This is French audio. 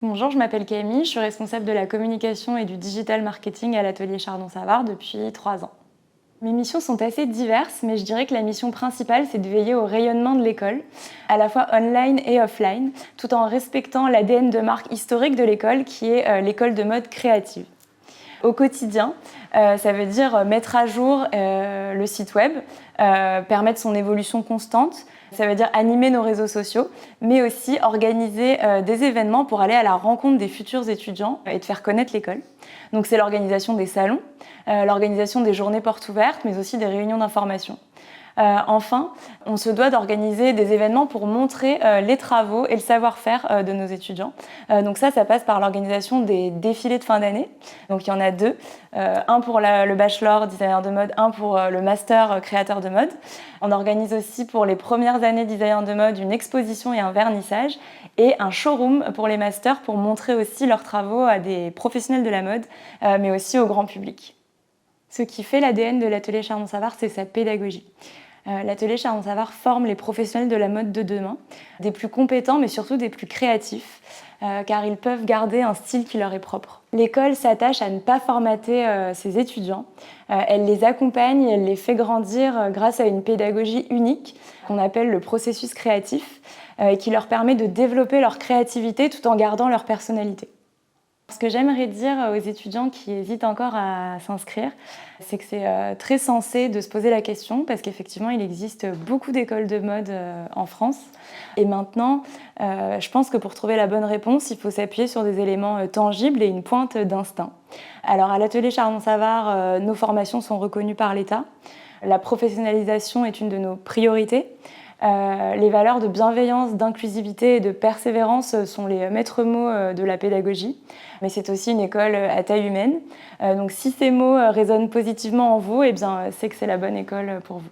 Bonjour, je m'appelle Camille, je suis responsable de la communication et du digital marketing à l'atelier Chardon-Savard depuis 3 ans. Mes missions sont assez diverses, mais je dirais que la mission principale, c'est de veiller au rayonnement de l'école, à la fois online et offline, tout en respectant l'ADN de marque historique de l'école, qui est l'école de mode créative. Au quotidien, ça veut dire mettre à jour le site web, permettre son évolution constante. Ça veut dire animer nos réseaux sociaux, mais aussi organiser des événements pour aller à la rencontre des futurs étudiants et de faire connaître l'école. Donc c'est l'organisation des salons, l'organisation des journées portes ouvertes, mais aussi des réunions d'information. Enfin, on se doit d'organiser des événements pour montrer les travaux et le savoir-faire de nos étudiants. Donc ça passe par l'organisation des défilés de fin d'année. Donc il y en a deux, un pour le bachelor designer de mode, un pour le master créateur de mode. On organise aussi pour les premières années designer de mode une exposition et un vernissage et un showroom pour les masters pour montrer aussi leurs travaux à des professionnels de la mode, mais aussi au grand public. Ce qui fait l'ADN de l'atelier Chardon-Savard, c'est sa pédagogie. L'atelier Chardon-Savard forme les professionnels de la mode de demain, des plus compétents mais surtout des plus créatifs, car ils peuvent garder un style qui leur est propre. L'école s'attache à ne pas formater ses étudiants, elle les accompagne et elle les fait grandir grâce à une pédagogie unique qu'on appelle le processus créatif, et qui leur permet de développer leur créativité tout en gardant leur personnalité. Ce que j'aimerais dire aux étudiants qui hésitent encore à s'inscrire, c'est que c'est très sensé de se poser la question parce qu'effectivement, il existe beaucoup d'écoles de mode en France. Et maintenant, je pense que pour trouver la bonne réponse, il faut s'appuyer sur des éléments tangibles et une pointe d'instinct. Alors, à l'atelier Chardon-Savard, nos formations sont reconnues par l'État. La professionnalisation est une de nos priorités. Les valeurs de bienveillance, d'inclusivité et de persévérance sont les maîtres mots de la pédagogie. Mais c'est aussi une école à taille humaine. Donc si ces mots résonnent positivement en vous, eh bien, c'est que c'est la bonne école pour vous.